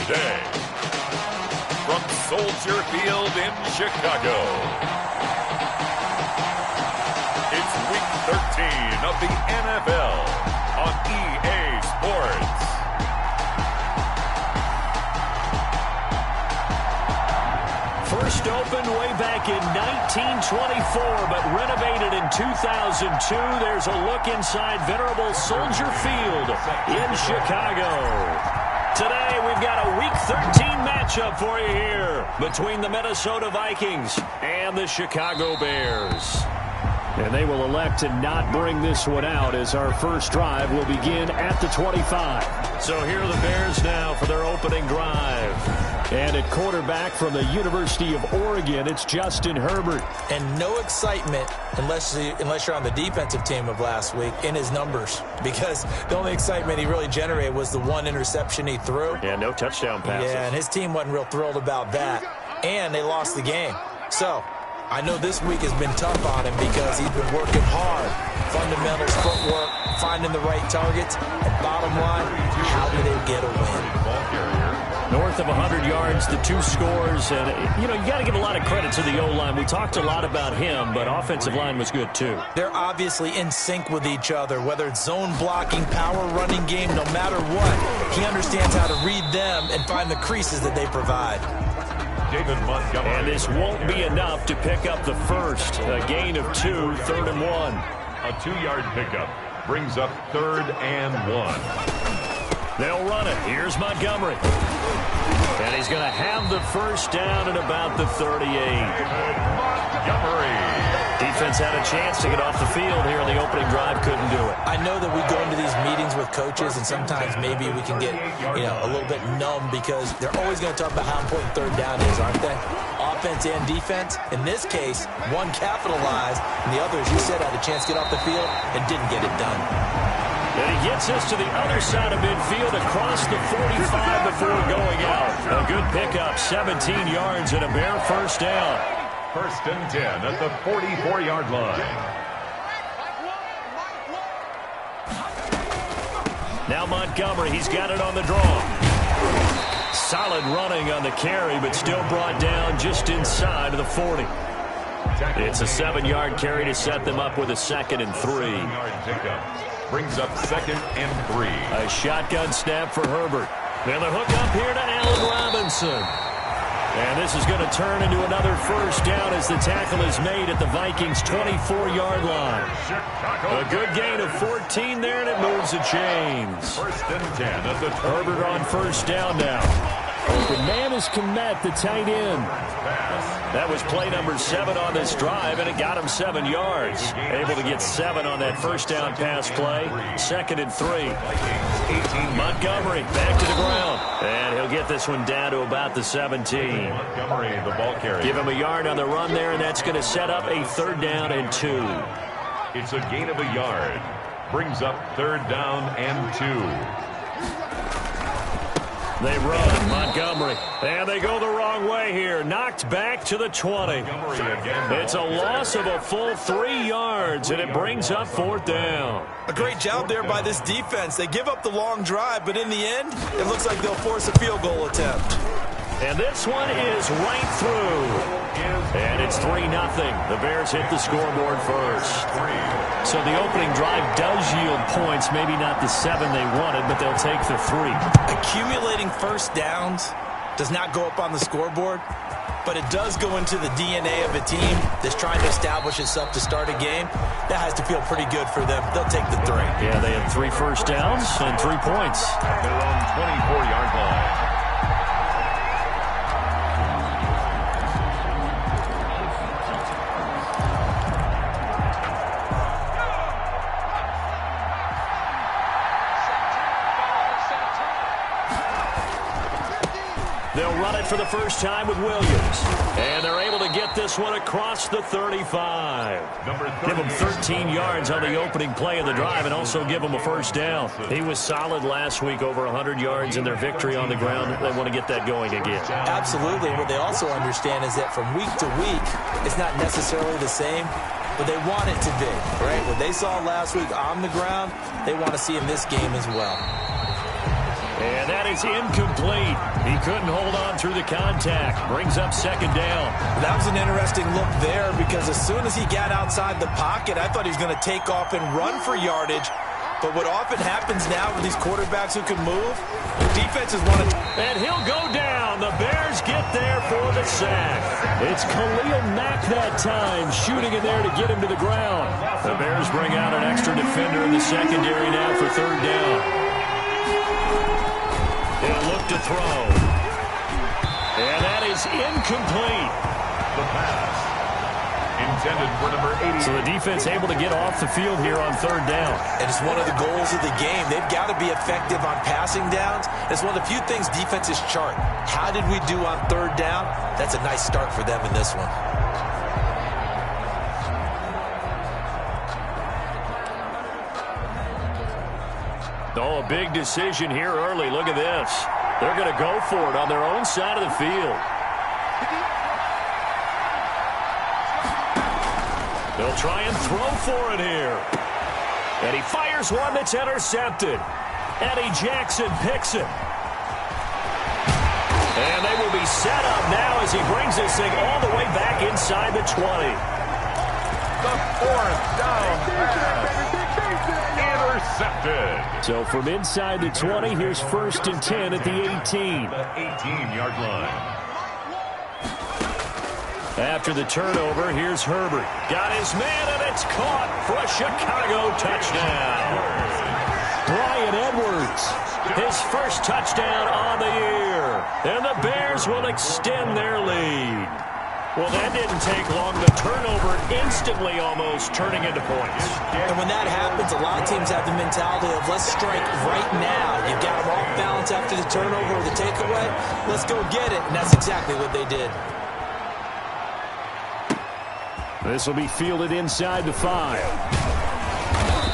Sunday. From Soldier Field in Chicago, it's Week 13 of the NFL on EA Sports. First opened way back in 1924, but renovated in 2002. There's a look inside venerable Soldier Field in Chicago. Today, we've got a Week 13 matchup for you here between the Minnesota Vikings and the Chicago Bears. And they will elect to not bring this one out as our first drive will begin at the 25. So here are the Bears now for their opening drive. And at quarterback from the University of Oregon, it's Justin Herbert. And no excitement unless you're on the defensive team of last week in his numbers, because the only excitement he really generated was the one interception he threw. Yeah, no touchdown passes. Yeah, and his team wasn't real thrilled about that. And they lost the game. So I know this week has been tough on him because he's been working hard. Fundamentals, footwork, finding the right targets. And bottom line, how do they get a win? North of 100 yards, the two scores. And, you got to give a lot of credit to the O-line. We talked a lot about him, but offensive line was good, too. They're obviously in sync with each other, whether it's zone blocking, power running game, no matter what. He understands how to read them and find the creases that they provide. David Montgomery. And this won't be enough to pick up the first. A gain of 2, 3rd and 1. A 2-yard pickup brings up 3rd and 1. They'll run it. Here's Montgomery. And he's going to have the first down at about the 38. Montgomery. Defense had a chance to get off the field here in the opening drive. Couldn't do it. I know that we go into these meetings with coaches, and sometimes maybe we can get, a little bit numb because they're always going to talk about how important third down is, aren't they? Offense and defense. In this case, one capitalized, and the other, as you said, had a chance to get off the field and didn't get it done. And he gets us to the other side of midfield across the 45 before going out. A good pickup, 17 yards and a Bear first down. 1st and 10 at the 44-yard line. Now Montgomery, he's got it on the draw. Solid running on the carry, but still brought down just inside of the 40. It's a 7-yard carry to set them up with a 2nd and 3. 7-yard pickup brings up 2nd and 3. A shotgun snap for Herbert. And the hook up here to Allen Robinson. And this is going to turn into another first down as the tackle is made at the Vikings' 24-yard line. A good gain of 14 there, and it moves the chains. 1st and 10 at the Herbert on first down now. Open man is Komet, the tight end. That was play number 7 on this drive, and it got him 7 yards. Able to get 7 on that first down pass play. 2nd and 3. Montgomery back to the ground. And he'll get this one down to about the 17. Montgomery, the ball carrier. Give him a yard on the run there, and that's going to set up a 3rd down and 2. It's a gain of a yard. Brings up 3rd down and 2. They run, Montgomery, and they go the wrong way here. Knocked back to the 20. It's a loss of a full 3 yards, and it brings up 4th down. A great job there by this defense. They give up the long drive, but in the end, it looks like they'll force a field goal attempt. And this one is right through. And it's 3-0. The Bears hit the scoreboard first. So the opening drive does yield points, maybe not the 7 they wanted, but they'll take the 3. Accumulating first downs does not go up on the scoreboard, but it does go into the DNA of a team that's trying to establish itself to start a game. That has to feel pretty good for them. They'll take the 3. Yeah, they had 3 first downs and 3 points. Their own 24-yard line. They'll run it for the first time with Williams. And they're able to get this one across the 35. Give them 13 yards on the opening play of the drive and also give them a first down. He was solid last week, over 100 yards in their victory on the ground. They want to get that going again. Absolutely. What they also understand is that from week to week, it's not necessarily the same, but they want it to be, right? What they saw last week on the ground, they want to see in this game as well. And that is incomplete. He couldn't hold on through the contact. Brings up second down. That was an interesting look there because as soon as he got outside the pocket, I thought he was going to take off and run for yardage. But what often happens now with these quarterbacks who can move, the defenses want to... And he'll go down. The Bears get there for the sack. It's Khalil Mack that time, shooting in there to get him to the ground. The Bears bring out an extra defender in the secondary now for third down. He'll look to throw. And that is incomplete. The pass intended for number 80. So the defense able to get off the field here on third down. And it's one of the goals of the game. They've got to be effective on passing downs. It's one of the few things defenses chart. How did we do on third down? That's a nice start for them in this one. Oh, a big decision here early. Look at this. They're going to go for it on their own side of the field. They'll try and throw for it here. And he fires one that's intercepted. Eddie Jackson picks it. And they will be set up now as he brings this thing all the way back inside the 20. The fourth down pass. Intercepted. So from inside the 20, here's 1st and 10 at the 18. The 18-yard line. After the turnover, here's Herbert. Got his man, and it's caught for a Chicago touchdown. Bryan Edwards, his first touchdown on the year. And the Bears will extend their lead. Well, that didn't take long. The turnover instantly almost turning into points. And when that happens, a lot of teams have the mentality of let's strike right now. You've got them off balance after the turnover or the takeaway. Let's go get it. And that's exactly what they did. This will be fielded inside the 5.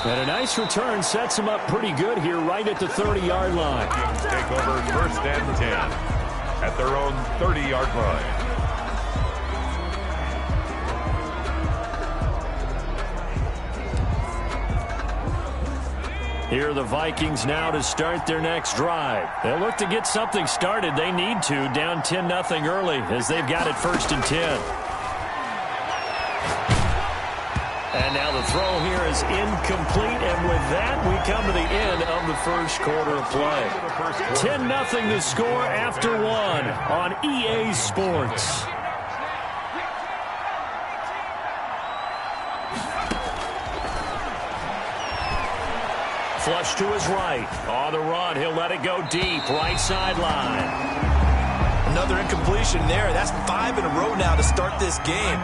And a nice return sets them up pretty good here right at the 30-yard line. Take over 1st and 10 at their own 30-yard line. Here are the Vikings now to start their next drive. They'll look to get something started. They need to, down 10-0 early as they've got it 1st and 10. And now the throw here is incomplete, and with that, we come to the end of the first quarter of play. 10-0 the score after 1 on EA Sports. Flush to his right. On the run, he'll let it go deep, right sideline. Another incompletion there. That's 5 in a row now to start this game.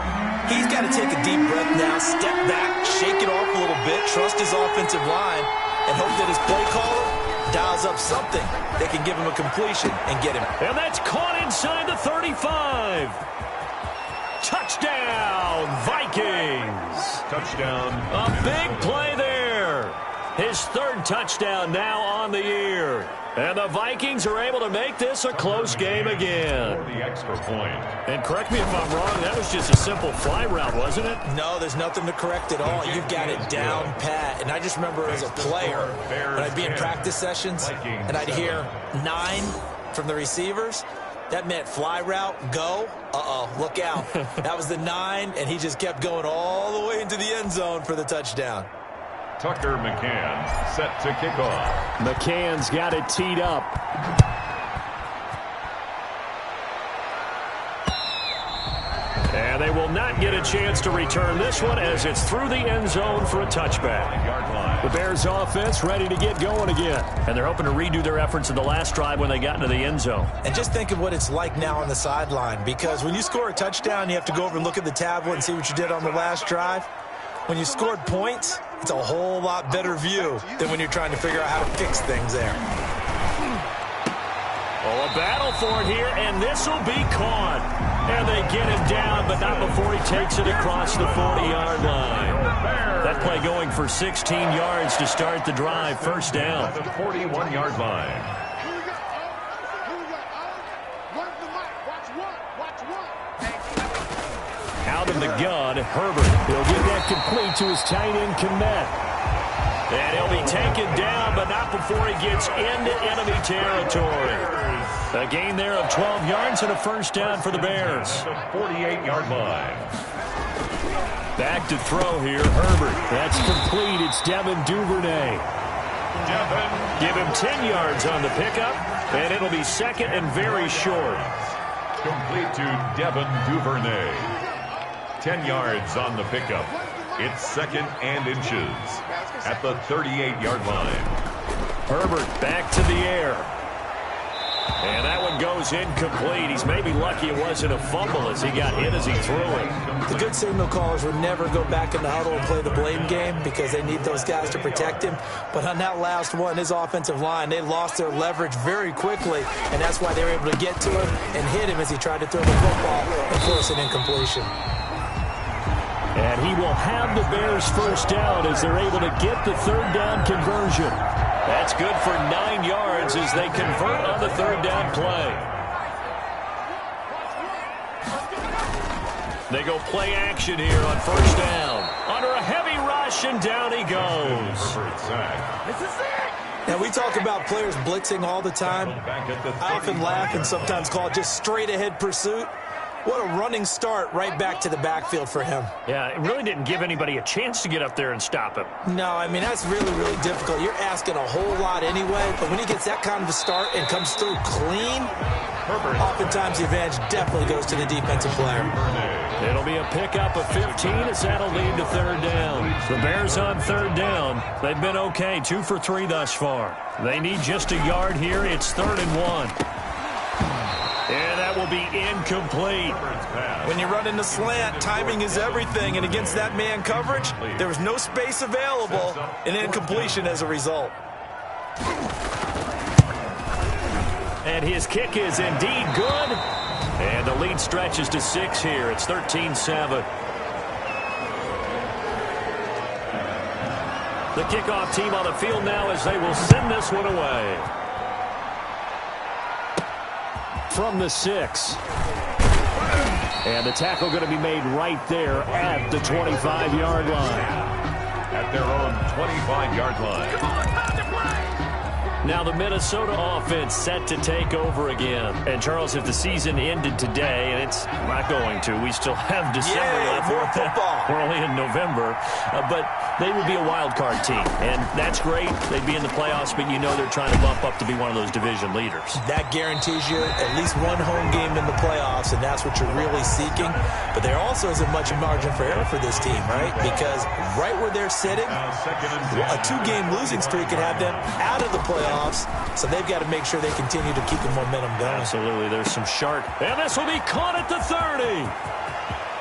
He's got to take a deep breath now, step back, shake it off a little bit, trust his offensive line, and hope that his play caller dials up something that can give him a completion and get him. And that's caught inside the 35. Touchdown, Vikings. Touchdown. A big play there. His 3rd touchdown now on the year. And the Vikings are able to make this a close game again. For the extra point. And correct me if I'm wrong, that was just a simple fly route, wasn't it? No, there's nothing to correct at all. You've got it down pat. And I just remember as a player, when I'd be in practice sessions, and I'd hear 9 from the receivers, that meant fly route, go. Uh-oh, look out. That was the 9, and he just kept going all the way into the end zone for the touchdown. Tucker McCann set to kick off. McCann's got it teed up. And they will not get a chance to return this one as it's through the end zone for a touchback. The Bears offense ready to get going again. And they're hoping to redo their efforts in the last drive when they got into the end zone. And just think of what it's like now on the sideline, because when you score a touchdown, you have to go over and look at the tablet and see what you did on the last drive. When you scored points, it's a whole lot better view than when you're trying to figure out how to fix things there. Oh, a battle for it here, and this will be caught. And they get him down, but not before he takes it across the 40-yard line. That play going for 16 yards to start the drive, 1st down. At the 41-yard line. Out of the gun, Herbert. He'll get that complete to his tight end, Kmet. And he'll be taken down, but not before he gets into enemy territory. A gain there of 12 yards and a first down for the Bears. 48-yard line. Back to throw here, Herbert. That's complete. It's Devin Duvernay. Give him 10 yards on the pickup, and it'll be second and very short. Complete to Devin Duvernay. 10 yards on the pickup. It's second and inches at the 38-yard line. Herbert back to the air. And that one goes incomplete. He's maybe lucky it wasn't a fumble as he got hit as he threw it. The good signal callers would never go back in the huddle and play the blame game because they need those guys to protect him. But on that last one, his offensive line, they lost their leverage very quickly, and that's why they were able to get to him and hit him as he tried to throw the football and force an incompletion. And he will have the Bears first down as they're able to get the third down conversion. That's good for 9 yards as they convert on the third down play. They go play action here on first down. Under a heavy rush, and down he goes. Now, we talk about players blitzing all the time. I often laugh and sometimes call it just straight-ahead pursuit. What a running start right back to the backfield for him. Yeah, it really didn't give anybody a chance to get up there and stop him. No, I mean, that's really, really difficult. You're asking a whole lot anyway, but when he gets that kind of a start and comes through clean, oftentimes the advantage definitely goes to the defensive player. It'll be a pickup of 15 as that'll lead to third down. The Bears on third down. They've been okay, 2 for 3 thus far. They need just a yard here. It's 3rd and 1. And that will be incomplete. When you run in the slant, timing is everything. And against that man coverage, there was no space available, and incompletion as a result. And his kick is indeed good. And the lead stretches to 6 here. It's 13-7. The kickoff team on the field now as they will send this one away. From the 6. And the tackle going to be made right there at the 25-yard line. At their own 25-yard line. Now the Minnesota offense set to take over again. And, Charles, if the season ended today, and it's not going to, we still have December left. More football. We're only in November. But they would be a wild card team. And that's great. They'd be in the playoffs, but you know they're trying to bump up to be one of those division leaders. That guarantees you at least one home game in the playoffs, and that's what you're really seeking. But there also isn't much margin for error for this team, right? Because right where they're sitting, a 2-game losing streak could have them out of the playoffs, so they've got to make sure they continue to keep the momentum going. Absolutely. There's some sharp. And this will be caught at the 30.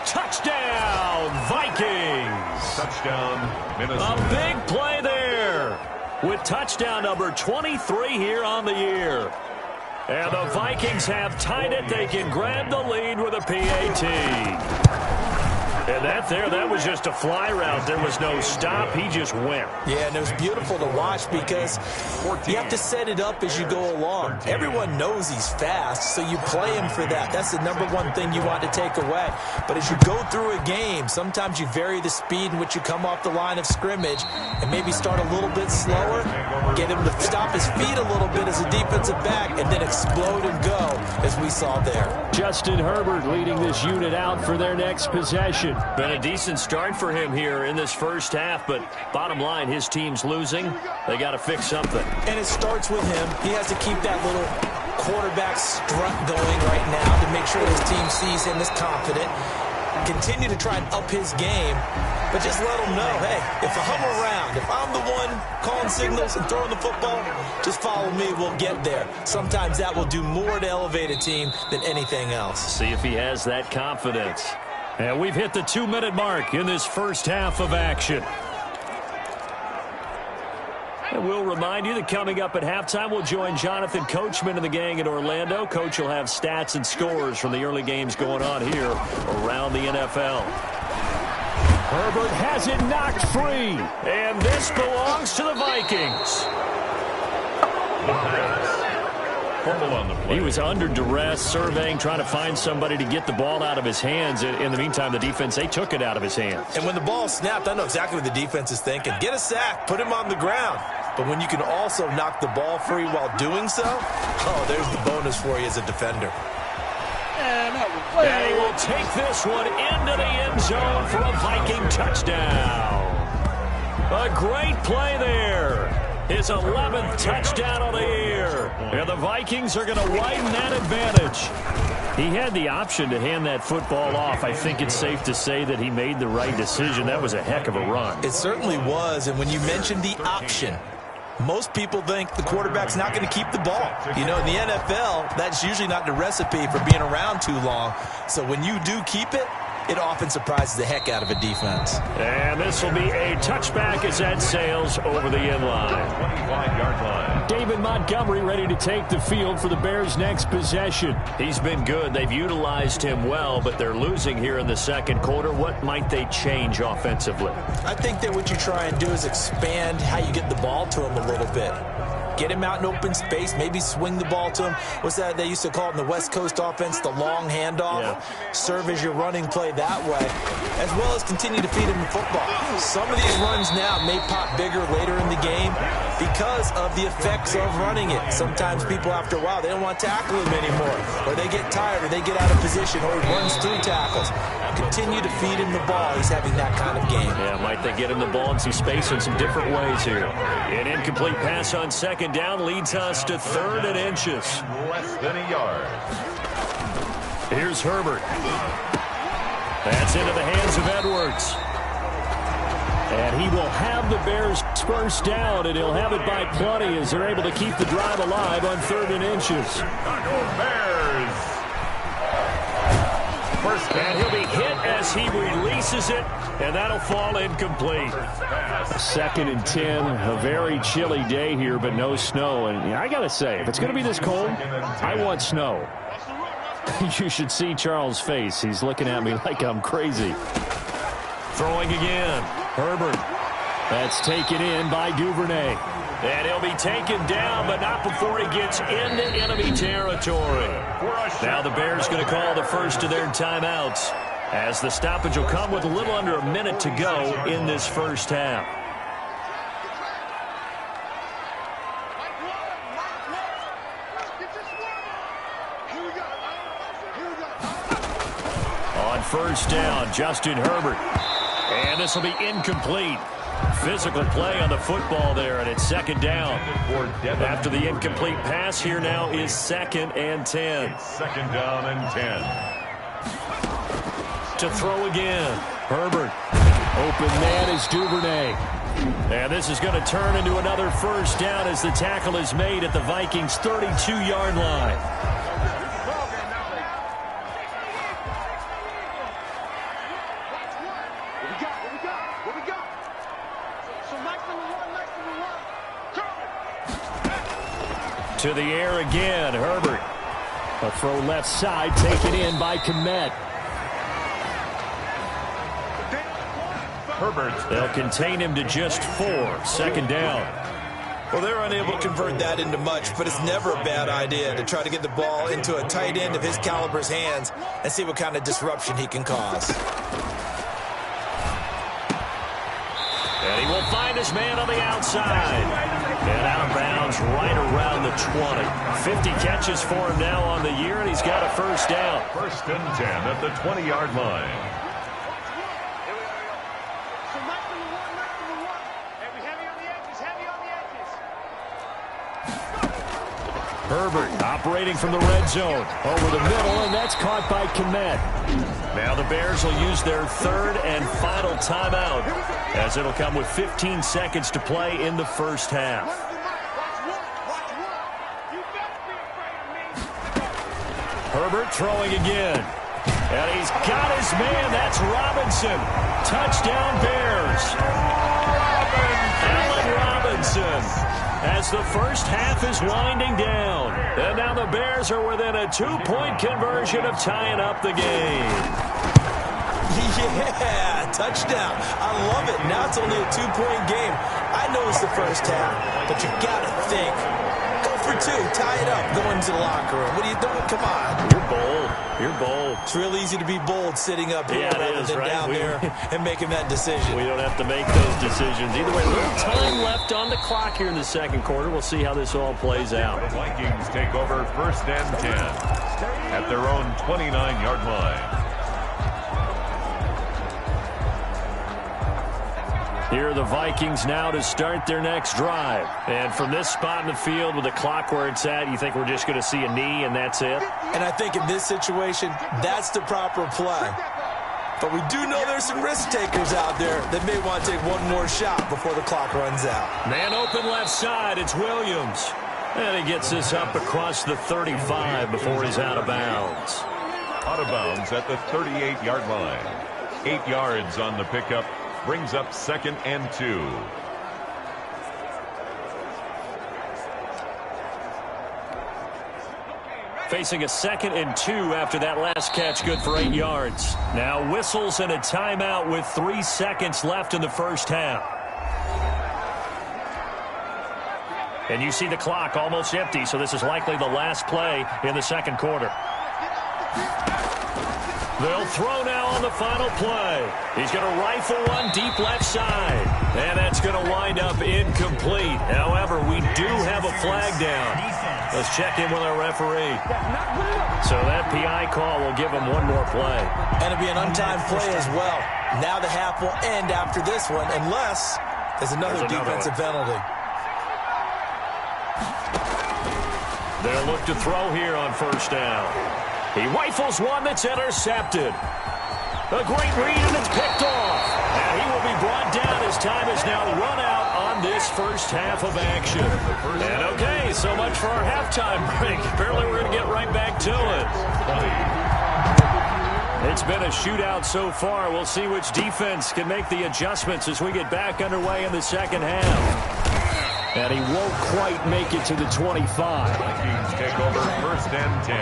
Touchdown, Vikings. Touchdown, Minnesota. A big play there with touchdown number 23 here on the year. And the Vikings have tied it. They can grab the lead with a PAT. And that was just a fly route. There was no stop. He just went. Yeah, and it was beautiful to watch because you have to set it up as you go along. Everyone knows he's fast, so you play him for that. That's the number one thing you want to take away. But as you go through a game, sometimes you vary the speed in which you come off the line of scrimmage and maybe start a little bit slower, get him to stop his feet a little bit as a defensive back, and then explode and go, as we saw there. Justin Herbert leading this unit out for their next possession. Been a decent start for him here in this first half, but bottom line, his team's losing. They got to fix something. And it starts with him. He has to keep that little quarterback strut going right now to make sure his team sees him as confident. Continue to try and up his game, but just let him know, hey, if I'm around, if I'm the one calling signals and throwing the football, just follow me, we'll get there. Sometimes that will do more to elevate a team than anything else. See if he has that confidence. And we've hit the 2-minute mark in this first half of action. And we'll remind you that coming up at halftime, we'll join Jonathan Coachman and the gang in Orlando. Coach will have stats and scores from the early games going on here around the NFL. Herbert has it knocked free, and this belongs to the Vikings. Fumble on the play. He was under duress, surveying, trying to find somebody to get the ball out of his hands. In the meantime, the defense, they took it out of his hands. And when the ball snapped, I know exactly what the defense is thinking. Get a sack, put him on the ground. But when you can also knock the ball free while doing so, oh, there's the bonus for you as a defender. And he will take this one into the end zone for a Viking touchdown. A great play there. His 11th touchdown of the year. And the Vikings are going to widen that advantage. He had the option to hand that football off. I think it's safe to say that he made the right decision. That was a heck of a run. It certainly was. And when you mentioned the option, most people think the quarterback's not going to keep the ball. You know, in the NFL, that's usually not the recipe for being around too long. So when you do keep it, it often surprises the heck out of a defense. And this will be a touchback as that sails over the end line. 25-yard line. David Montgomery ready to take the field for the Bears' next possession. He's been good. They've utilized him well, but they're losing here in the second quarter. What might they change offensively? I think that what you try and do is expand how you get the ball to him a little bit. Get him out in open space, maybe swing the ball to him. What's that they used to call it in the West Coast offense, the long handoff? Yeah. Serve as your running play that way, as well as continue to feed him the football. Some of these runs now may pop bigger later in the game because of the effects of running it. Sometimes people, after a while, they don't want to tackle him anymore, or they get tired, or they get out of position, or he runs through tackles. Continue to feed him the ball. He's having that kind of game. Yeah, might they get him the ball in some space in some different ways here. An incomplete pass on second down leads us to 3rd and inches. Less than a yard. Here's Herbert. That's into the hands of Edwards. And he will have the Bears first down, and he'll have it by plenty as they're able to keep the drive alive on 3rd and inches. Bears. And he'll be hit as he releases it, and that'll fall incomplete. 2nd and 10, a very chilly day here, but no snow. And I got to say, if it's going to be this cold, I want snow. You should see Charles' face. He's looking at me like I'm crazy. Throwing again. Herbert. That's taken in by Duvernay. And he'll be taken down, but not before he gets into enemy territory. Now the Bears going to call the first of their timeouts, as the stoppage will come with a little under a minute to go in this first half. On first down, Justin Herbert. And this will be incomplete. Physical play on the football there, and it's 2nd down. After the incomplete pass, here now is 2nd and 10. It's 2nd down and 10. To throw again, Herbert. Open man is Duvernay. And this is going to turn into another first down as the tackle is made at the Vikings' 32-yard line. To the air again, Herbert. A throw left side, taken in by Kmet. Herbert. They'll contain him to just 4. 2nd down. Well, they're unable to convert that into much, but it's never a bad idea to try to get the ball into a tight end of his caliber's hands and see what kind of disruption he can cause. And he will find his man on the outside. And out of bounds right around the 20. 50 catches for him now on the year, and he's got a first down. 1st and 10 at the 20-yard line. Herbert operating from the red zone. Over the middle, and that's caught by Kmet. Now the Bears will use their 3rd and final timeout, as it'll come with 15 seconds to play in the first half. Herbert throwing again. And he's got his man. That's Robinson. Touchdown Bears. Allen Robinson. As the first half is winding down. And now the Bears are within a 2-point conversion of tying up the game. Yeah, touchdown. I love it. Now it's only a 2-point game. I know it's the first half, but you got to think. Go for or two, tie it up, go into the locker room. What are you doing? Come on. You're bold. You're bold. It's real easy to be bold sitting up here rather than right? down there and making that decision. We don't have to make those decisions. Either way, a little time left on the clock here in the second quarter. We'll see how this all plays out. The Vikings take over 1st and 10 at their own 29-yard line. Here are the Vikings now to start their next drive. And from this spot in the field with the clock where it's at, you think we're just going to see a knee and that's it? And I think in this situation, that's the proper play. But we do know there's some risk takers out there that may want to take one more shot before the clock runs out. Man open left side, it's Williams. And he gets this up across the 35 before he's out of bounds. Out of bounds at the 38-yard line. 8 yards on the pickup. Brings up 2nd and 2. Facing a 2nd and 2 after that last catch, good for 8 yards. Now whistles and a timeout with 3 seconds left in the first half. And you see the clock almost empty, so this is likely the last play in the second quarter. They'll throw now on the final play. He's going to rifle one deep left side. And that's going to wind up incomplete. However, we do have a flag down. Let's check in with our referee. So that PI call will give him one more play. And it'll be an untimed play as well. Now the half will end after this one, unless there's another defensive penalty. They'll look to throw here on first down. He rifles one that's intercepted. A great read, and it's picked off. And he will be brought down as time is now run out on this first half of action. And okay, so much for our halftime break. Apparently we're going to get right back to it. It's been a shootout so far. We'll see which defense can make the adjustments as we get back underway in the second half. And he won't quite make it to the 25. Vikings take over 1st and 10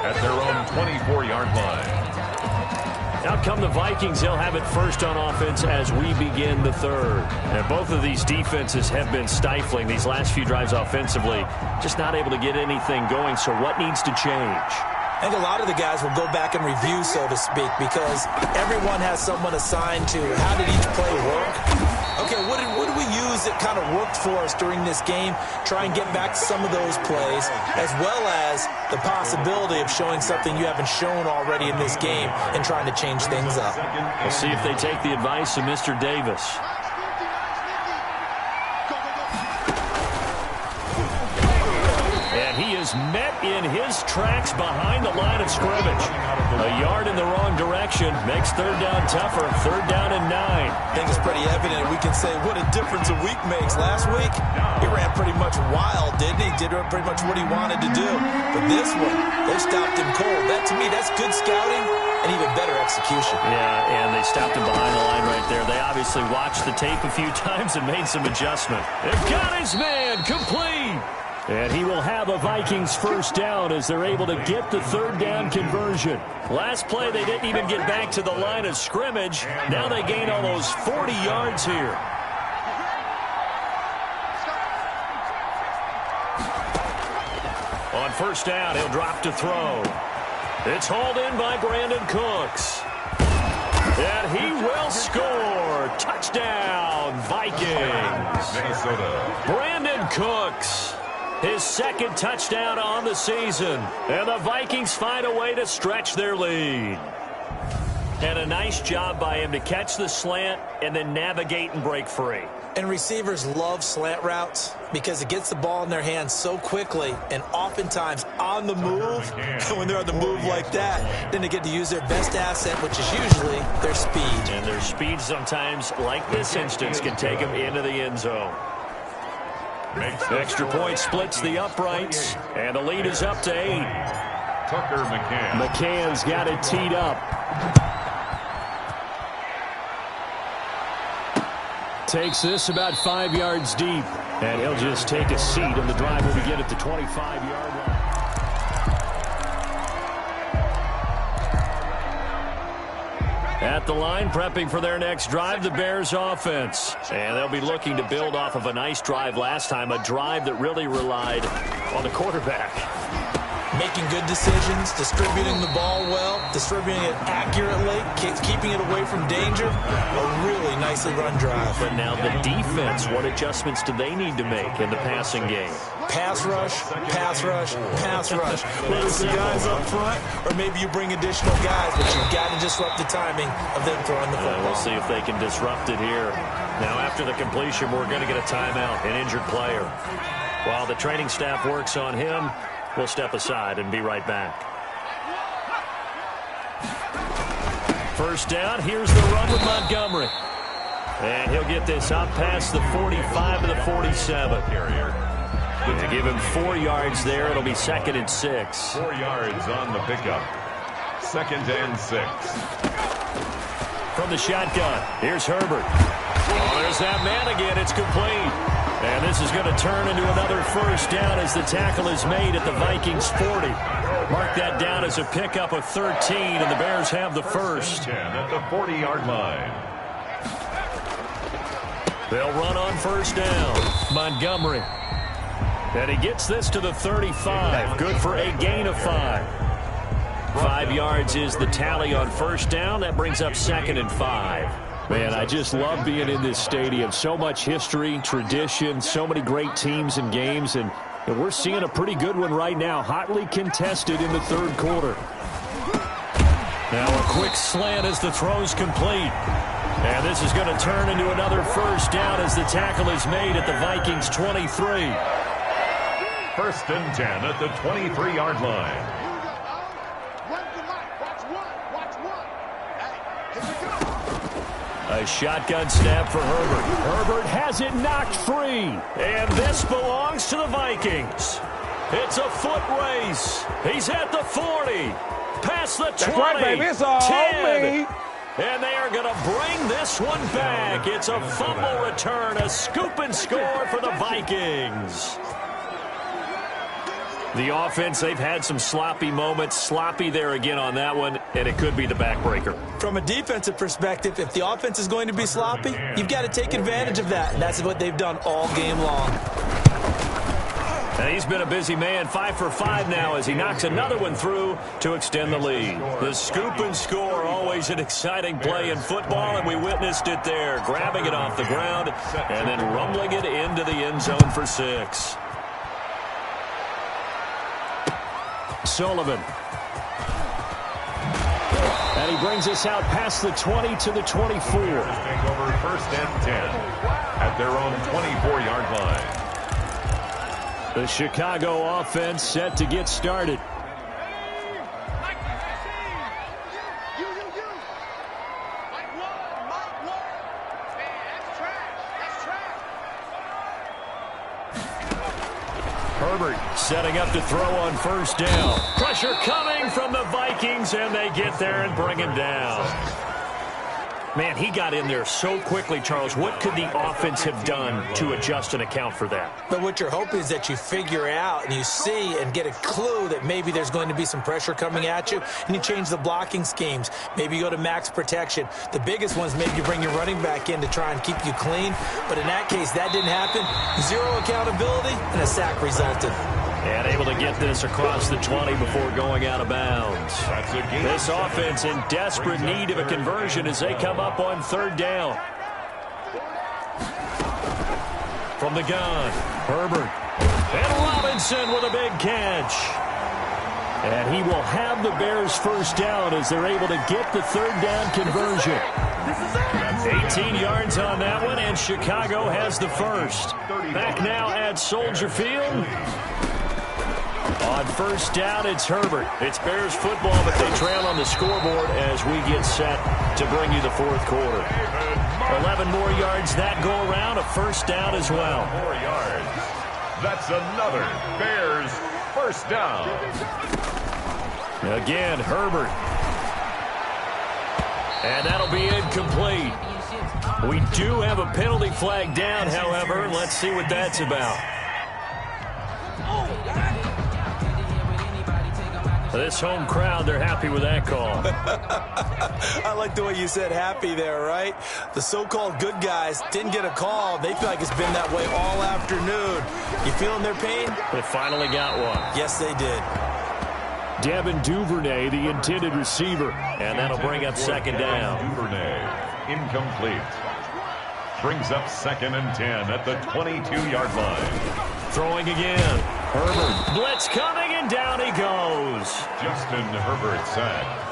at their own 24-yard line. Out come the Vikings. They'll have it first on offense as we begin the third. And both of these defenses have been stifling these last few drives offensively. Just not able to get anything going. So what needs to change? I think a lot of the guys will go back and review, so to speak, because everyone has someone assigned to how did each play work. Okay, what did we use that kind of worked for us during this game? Try and get back to some of those plays, as well as the possibility of showing something you haven't shown already in this game and trying to change things up. We'll see if they take the advice of Mr. Davis. And he is met in his tracks behind the line of scrimmage. A yard in the wrong direction makes third down tougher. 3rd down and 9. I think it's pretty evident. We can say what a difference a week makes. Last week, he ran pretty much wild, didn't he? Did pretty much what he wanted to do. But this one, they stopped him cold. That, to me, that's good scouting and even better execution. Yeah, and they stopped him behind the line right there. They obviously watched the tape a few times and made some adjustment. They've got his man complete. And he will have a Vikings first down as they're able to get the 3rd down conversion. Last play, they didn't even get back to the line of scrimmage. Now they gain almost 40 yards here. On first down, he'll drop to throw. It's hauled in by Brandon Cooks. And he will score. Touchdown, Vikings. Minnesota. Brandon Cooks. His 2nd touchdown on the season. And the Vikings find a way to stretch their lead. And a nice job by him to catch the slant and then navigate and break free. And receivers love slant routes because it gets the ball in their hands so quickly and oftentimes on the move. And when they're on the move like that, then they get to use their best asset, which is usually their speed. And their speed sometimes, like this instance, can take them into the end zone. Extra point splits the uprights, and the lead is up to 8. Tucker McCann. McCann's got it teed up. Takes this about 5 yards deep, and he'll just take a seat, and the drive will begin at the 25-yard line. At the line, prepping for their next drive, the Bears offense. And they'll be looking to build off of a nice drive last time, a drive that really relied on the quarterback. Making good decisions, distributing the ball well, distributing it accurately, keeping it away from danger. A really nicely run drive. But now the defense, what adjustments do they need to make in the passing game? Pass rush, pass rush, pass rush. Whether it's the guys up front or maybe you bring additional guys, but you've got to disrupt the timing of them throwing the football. We'll see if they can disrupt it here. Now, after the completion, we're going to get a timeout, an injured player. While the training staff works on him, we'll step aside and be right back. First down, here's the run with Montgomery. And he'll get this out past the 45 to the 47. To give him 4 yards there, it'll be 2nd and 6. 4 yards on the pickup. 2nd and 6. From the shotgun, here's Herbert. Oh, there's that man again. It's complete. And this is going to turn into another first down as the tackle is made at the Vikings 40. Mark that down as a pickup of 13, and the Bears have the first. 10 at the 40-yard line. They'll run on first down. Montgomery. And he gets this to the 35. Good for a gain of 5. 5 yards is the tally on first down. That brings up 2nd and 5. Man, I just love being in this stadium. So much history, tradition, so many great teams and games, and we're seeing a pretty good one right now, hotly contested in the third quarter. Now a quick slant as the throw's complete. And this is going to turn into another first down as the tackle is made at the Vikings 23. 1st and 10 at the 23-yard line. A shotgun snap for Herbert. Herbert has it knocked free. And this belongs to the Vikings. It's a foot race. He's at the 40. Past the 20. That's right, baby. It's all 10. me. And they are going to bring this one back. It's a fumble return, a scoop and score for the Vikings. The offense, they've had some sloppy moments. Sloppy there again on that one, and it could be the backbreaker. From a defensive perspective, if the offense is going to be sloppy, you've got to take advantage of that. And that's what they've done all game long. And he's been a busy man, 5 for 5 now as he knocks another one through to extend the lead. The scoop and score, always an exciting play in football, and we witnessed it there, grabbing it off the ground and then rumbling it into the end zone for 6. Sullivan. And he brings us out past the 20 to the 24. Take over 1st and 10 at their own 24-yard line. The Chicago offense set to get started. Herbert setting up to throw on first down. Pressure coming from the Vikings, and they get there and bring him down. Man, he got in there so quickly, Charles. What could the offense have done to adjust and account for that? But what you're hoping is that you figure out and you see and get a clue that maybe there's going to be some pressure coming at you, and you change the blocking schemes. Maybe you go to max protection. The biggest ones, maybe you bring your running back in to try and keep you clean. But in that case, that didn't happen. 0 accountability, and a sack resulted. And able to get this across the 20 before going out of bounds. This offense in desperate need of a conversion as they come up on third down. From the gun, Herbert. And Robinson with a big catch. And he will have the Bears first down as they're able to get the third down conversion. 18 yards on that one, and Chicago has the first. Back now at Soldier Field. On first down, it's Herbert. It's Bears football, but they trail on the scoreboard as we get set to bring you the fourth quarter. 11 more yards that go around, a first down as well. 4 yards. That's another Bears first down. Again, Herbert. And that'll be incomplete. We do have a penalty flag down, however. Let's see what that's about. This home crowd, they're happy with that call. I like the way you said happy there, right? The so-called good guys didn't get a call. They feel like it's been that way all afternoon. You feeling their pain? They finally got one. Yes, they did. Devin Duvernay, the intended receiver. And that'll bring up second down. Duvernay, incomplete. Brings up 2nd and 10 at the 22-yard line. Throwing again. Herbert. Blitz coming, and down he goes. Justin Herbert sacked.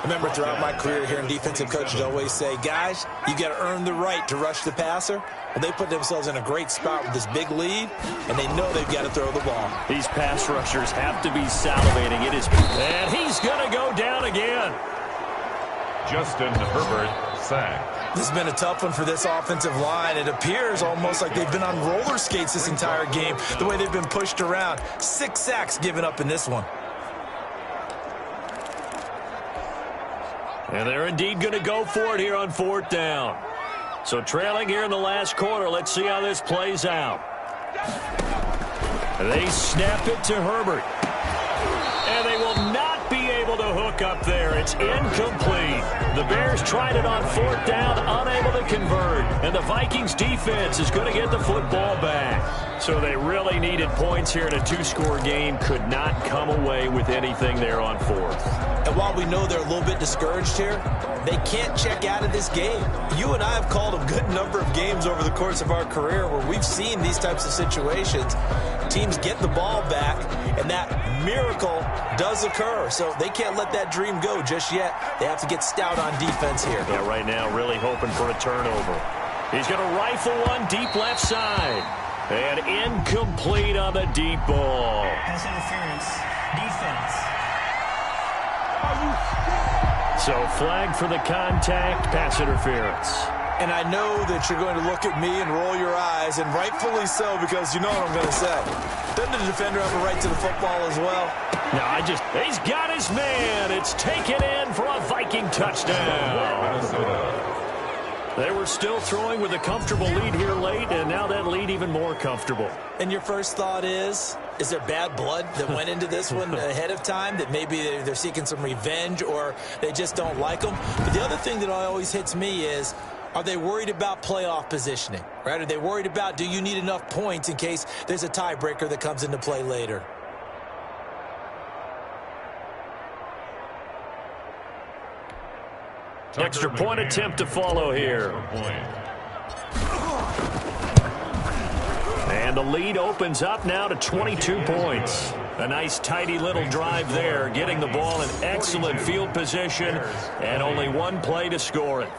Remember, throughout my career here in defensive coaches always say, guys, you got to earn the right to rush the passer. Well, they put themselves in a great spot with this big lead, and they know they've got to throw the ball. These pass rushers have to be salivating. It is, and he's going to go down again. Justin Herbert sacked. This has been a tough one for this offensive line. It appears almost like they've been on roller skates this entire game, the way they've been pushed around. 6 sacks given up in this one. And they're indeed going to go for it here on 4th down. So trailing here in the last quarter. Let's see how this plays out. They snap it to Herbert. And they will not be able to hook up there. It's incomplete. The Bears tried it on 4th down, unable to convert. And the Vikings defense is going to get the football back. So they really needed points here in a 2-score game. Could not come away with anything there on 4th. And while we know they're a little bit discouraged here, they can't check out of this game. You and I have called a good number of games over the course of our career where we've seen these types of situations. Teams get the ball back, and that miracle does occur. So they can't let that dream go just yet. They have to get stout on defense here. Yeah, right now really hoping for a turnover. He's going to rifle one deep left side. And incomplete on the deep ball. Pass interference. Defense. So flag for the contact, pass interference. And I know that you're going to look at me and roll your eyes, and rightfully so, because you know what I'm going to say. Doesn't the defender have a right to the football as well? No, he's got his man. It's taken in for a Viking touchdown. They were still throwing with a comfortable lead here late, and now that lead even more comfortable. And your first thought is there bad blood that went into this one ahead of time, that maybe they're seeking some revenge or they just don't like them? But the other thing that always hits me is, are they worried about playoff positioning? Right? Are they worried about, do you need enough points in case there's a tiebreaker that comes into play later? Extra point attempt to follow here. And the lead opens up now to 22 points. A nice, tidy little drive there, getting the ball in excellent field position, and only one play to score it.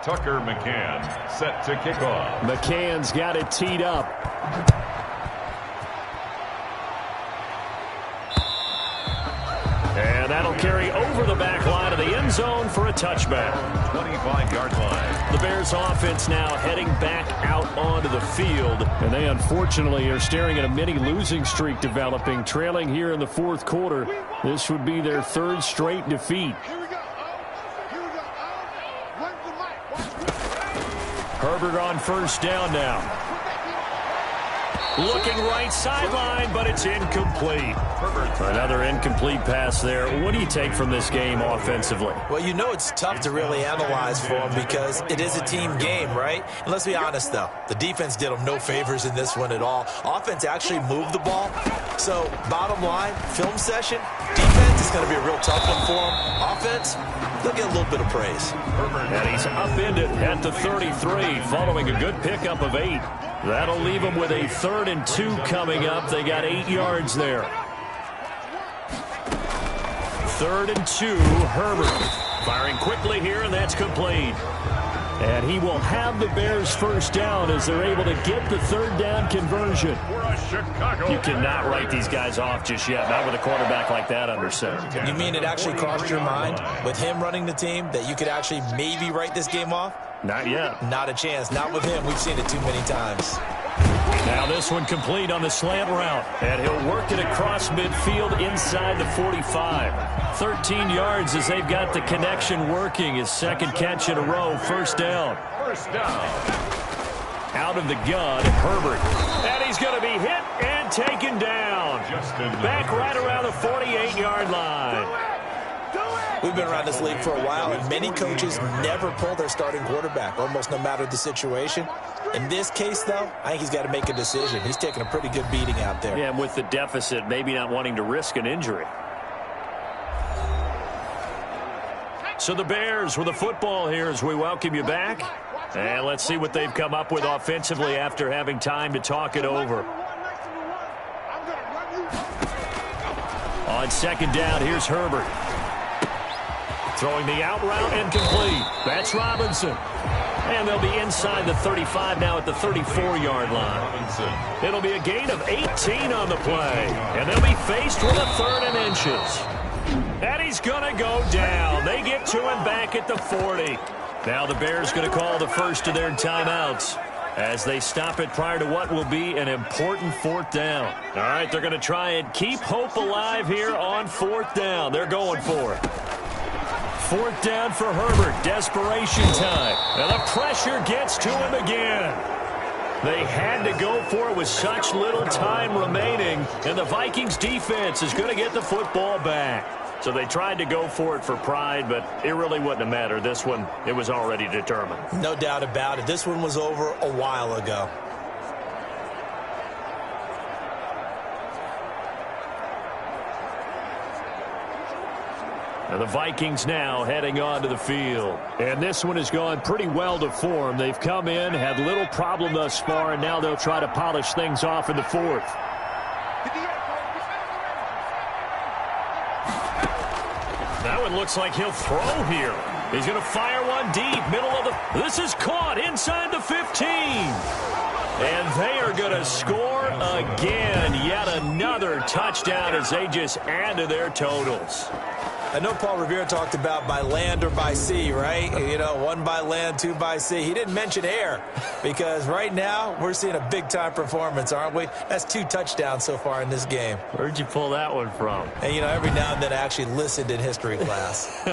Tucker McCann set to kick off. McCann's got it teed up. And that'll carry over the back line of the end zone for a touchback. 25-yard line. The Bears offense now heading back out onto the field. And they unfortunately are staring at a mini losing streak developing, trailing here in the 4th quarter. This would be their 3rd straight defeat. Herbert on 1st down now. Looking right sideline, but it's incomplete. Another incomplete pass there. What do you take from this game offensively? Well, you know it's tough to really analyze for them because it is a team game, right? And let's be honest, though. The defense did them no favors in this one at all. Offense actually moved the ball. So, bottom line, film session, defense is going to be a real tough one for them. Offense, they'll get a little bit of praise. And he's upended at the 33 following a good pickup of 8. That'll leave them with a 3rd and 2 coming up. They got 8 yards there. 3rd and 2, Herbert. Firing quickly here, and that's complete. And he will have the Bears' 1st down as they're able to get the 3rd down conversion. You cannot write these guys off just yet, not with a quarterback like that under center. You mean it actually crossed your mind with him running the team that you could actually maybe write this game off? Not yet. Not a chance. Not with him. We've seen it too many times. Now this one complete on the slant route. And he'll work it across midfield inside the 45. 13 yards as they've got the connection working. His second catch in a row, first down. First down. Out of the gun, Herbert. And he's going to be hit and taken down. Back right around the 48-yard line. We've been around this league for a while, and many coaches never pull their starting quarterback, almost no matter the situation. In this case, though, I think he's got to make a decision. He's taking a pretty good beating out there. Yeah, and with the deficit, maybe not wanting to risk an injury. So the Bears with the football here as we welcome you back. And let's see what they've come up with offensively after having time to talk it over. On second down, here's Herbert. Throwing the out route and complete. That's Robinson. And they'll be inside the 35 now at the 34-yard line. It'll be a gain of 18 on the play. And they'll be faced with a 3rd and inches. And he's going to go down. They get to him back at the 40. Now the Bears going to call the first of their timeouts as they stop it prior to what will be an important 4th down. All right, they're going to try and keep hope alive here on 4th down. They're going for it. 4th down for Herbert. Desperation time. And the pressure gets to him again. They had to go for it with such little time remaining. And the Vikings defense is going to get the football back. So they tried to go for it for pride, but it really wouldn't have mattered. This one, it was already determined. No doubt about it. This one was over a while ago. And the Vikings now heading onto the field. And this one has gone pretty well to form. They've come in, had little problem thus far, and now they'll try to polish things off in the 4th. That one looks like he'll throw here. He's going to fire one deep, middle of the... This is caught inside the 15. And they are going to score again. Yet another touchdown as they just add to their totals. I know Paul Revere talked about by land or by sea, right? You know, 1 by land, 2 by sea. He didn't mention air because right now we're seeing a big-time performance, aren't we? That's 2 touchdowns so far in this game. Where'd you pull that one from? And, you know, every now and then I actually listened in history class.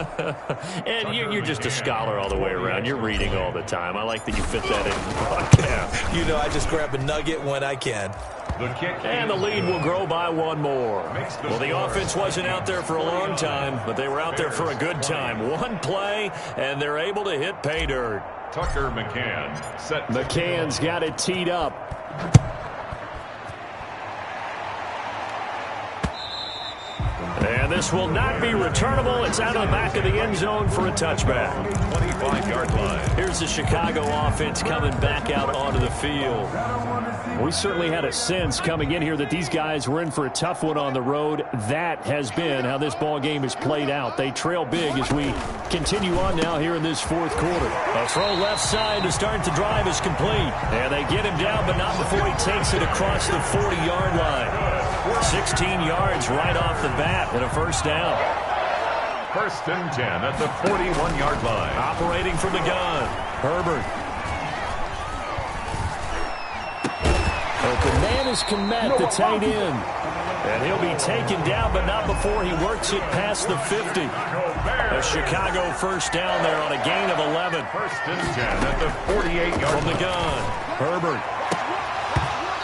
And you're just a scholar all the way around. You're reading all the time. I like that you fit that in. Yeah. You know, I just grab a nugget when I can. And the lead will grow by 1 more. Well, the offense wasn't out there for a long time, but they were out there for a good time. 1 play, and they're able to hit pay dirt. Tucker McCann. McCann's got it teed up. And this will not be returnable. It's out of the back of the end zone for a touchback. 25-yard line. Here's the Chicago offense coming back out onto the field. We certainly had a sense coming in here that these guys were in for a tough one on the road. That has been how this ball game has played out. They trail big as we continue on now here in this 4th quarter. A throw left side to start the drive is complete. And they get him down, but not before he takes it across the 40-yard line. 16 yards right off the bat and a first down. 1st and 10 at the 41-yard line. Operating from the gun, Herbert. Open man is Komet, the tight end. And he'll be taken down, but not before he works it past the 50. A Chicago first down there on a gain of 11. 1st and 10 at the 48-yard from the gun, Herbert.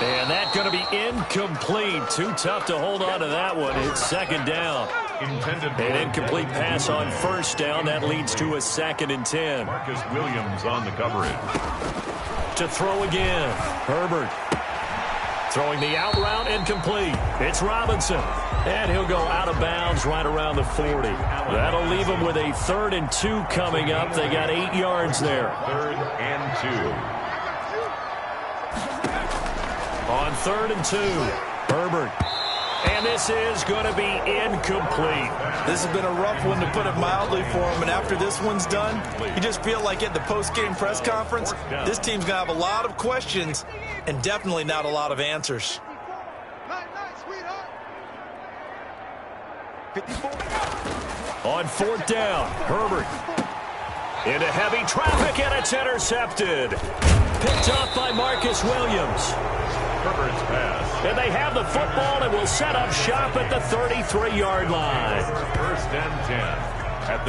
And that's going to be incomplete. Too tough to hold on to that one. It's 2nd down. An incomplete pass on first down. That leads to a 2nd and 10. Marcus Williams on the coverage. To throw again, Herbert. Throwing the out route incomplete. It's Robinson. And he'll go out of bounds right around the 40. That'll leave them with a 3rd and 2 coming up. They got 8 yards there. 3rd and 2. On 3rd and 2, Herbert. And this is going to be incomplete. This has been a rough one, to put it mildly, for him. And after this one's done, you just feel like at the post-game press conference, this team's going to have a lot of questions and definitely not a lot of answers. On 4th down, Herbert. Into heavy traffic, and it's intercepted. Picked off by Marcus Williams. Herbert's pass. And they have the football and will set up shop at the 33-yard line. First and 10.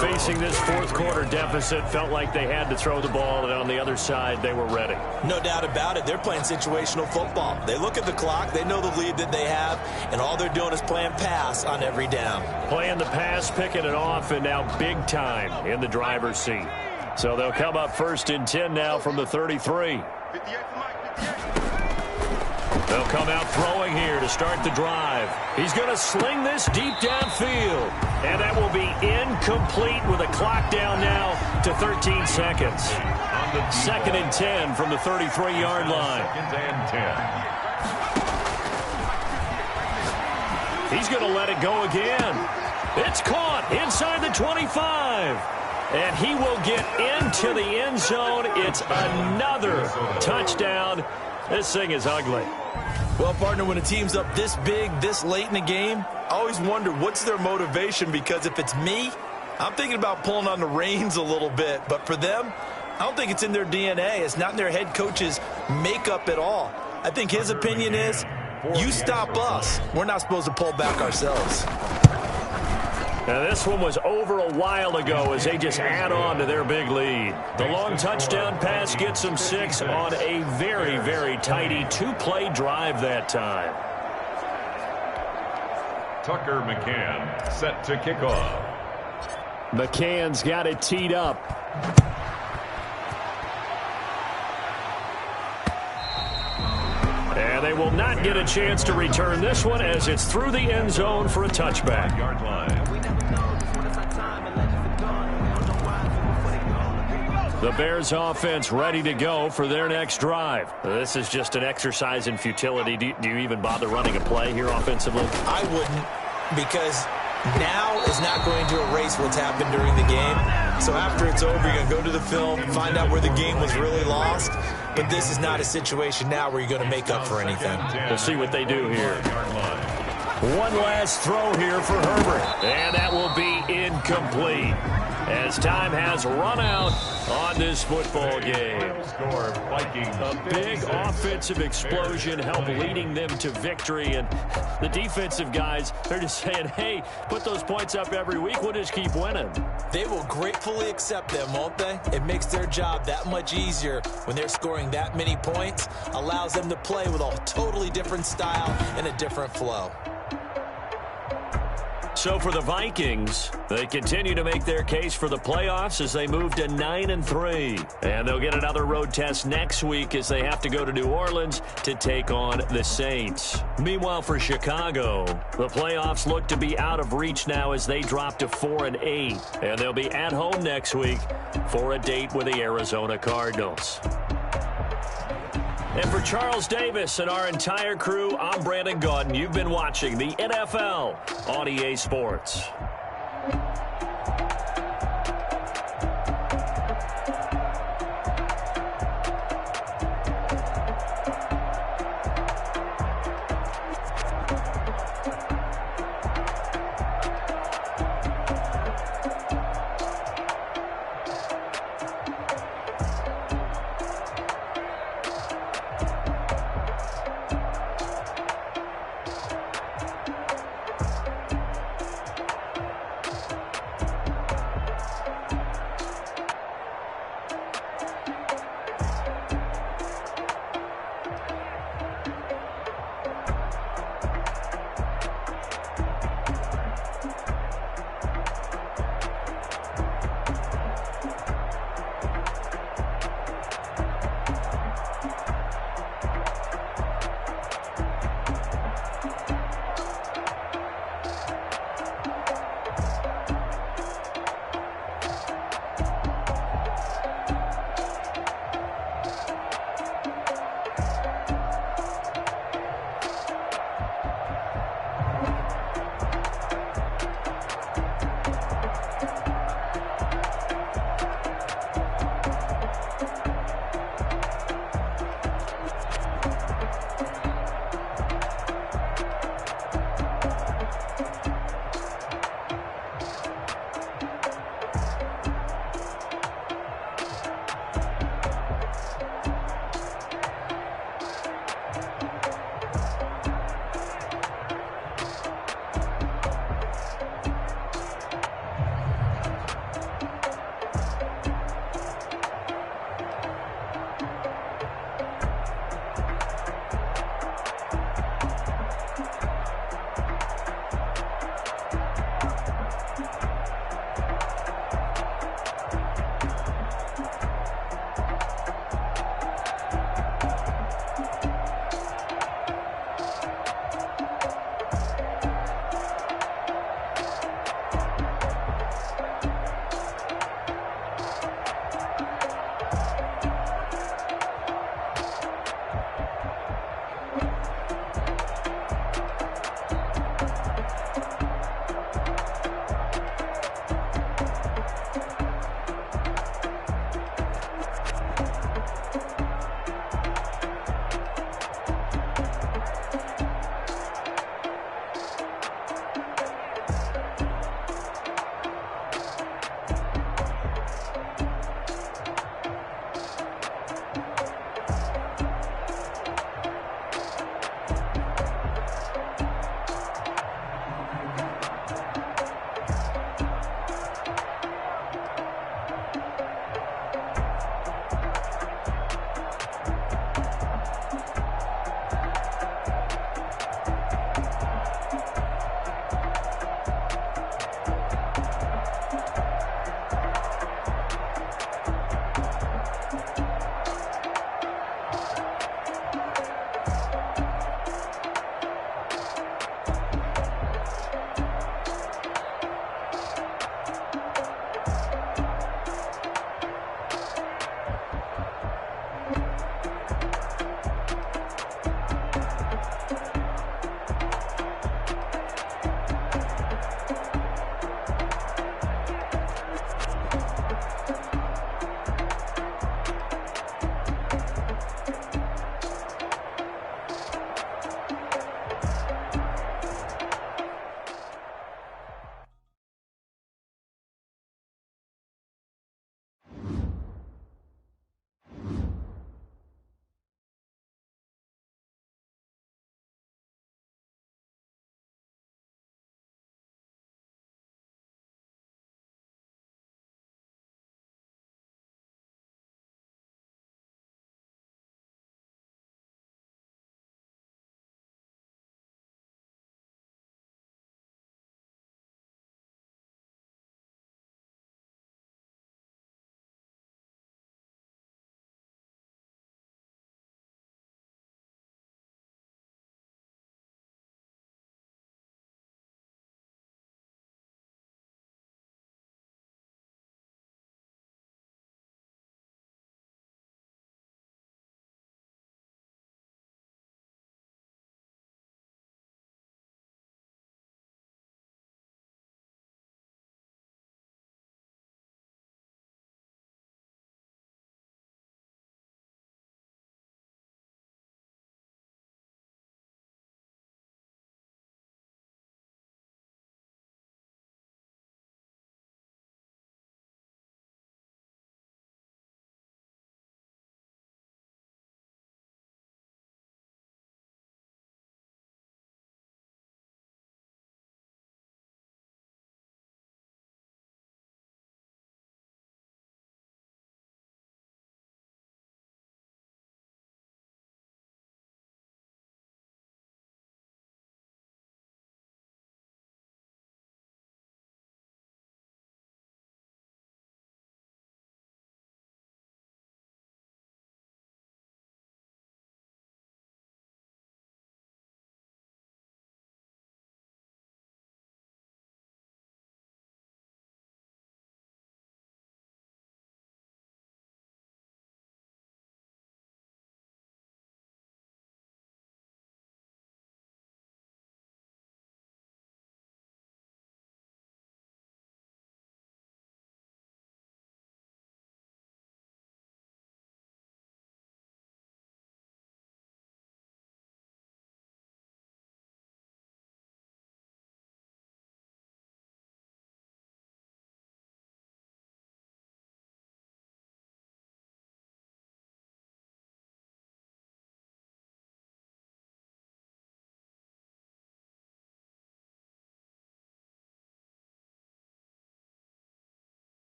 Facing this fourth quarter deficit, felt like they had to throw the ball, and on the other side, they were ready. No doubt about it. They're playing situational football. They look at the clock, they know the lead that they have, and all they're doing is playing pass on every down. Playing the pass, picking it off, and now big time in the driver's seat. So they'll come up first and 10 now from the 33. They'll come out throwing here to start the drive. He's going to sling this deep downfield. And that will be incomplete with a clock down now to 13 seconds. Second and 10 from the 33-yard line. Second and 10. He's going to let it go again. It's caught inside the 25. And he will get into the end zone. It's another touchdown. This thing is ugly. Well, partner, when a team's up this big, this late in the game, I always wonder what's their motivation, because if it's me, I'm thinking about pulling on the reins a little bit. But for them, I don't think it's in their DNA. It's not in their head coach's makeup at all. I think his opinion is, you stop us. We're not supposed to pull back ourselves. Now, this one was over a while ago as they just add on to their big lead. The long touchdown pass gets them 6 on a very, very tidy 2-play drive that time. Tucker McCann set to kick off. McCann's got it teed up. And they will not get a chance to return this one as it's through the end zone for a touchback. Yard line. The Bears offense ready to go for their next drive. This is just an exercise in futility. Do you even bother running a play here offensively? I wouldn't, because now is not going to erase what's happened during the game. So after it's over, you're going to go to the film, find out where the game was really lost. But this is not a situation now where you're going to make up for anything. We'll see what they do here. One last throw here for Herbert. And that will be incomplete, as time has run out on this football game. A big offensive explosion helped leading them to victory. And the defensive guys, they're just saying, hey, put those points up every week. We'll just keep winning. They will gratefully accept them, won't they? It makes their job that much easier when they're scoring that many points. Allows them to play with a totally different style and a different flow. So for the Vikings, they continue to make their case for the playoffs as they move to 9-3. And they'll get another road test next week as they have to go to New Orleans to take on the Saints. Meanwhile, for Chicago, the playoffs look to be out of reach now as they drop to 4-8. And they'll be at home next week for a date with the Arizona Cardinals. And for Charles Davis and our entire crew, I'm Brandon Gaudin. You've been watching the NFL on EA Sports.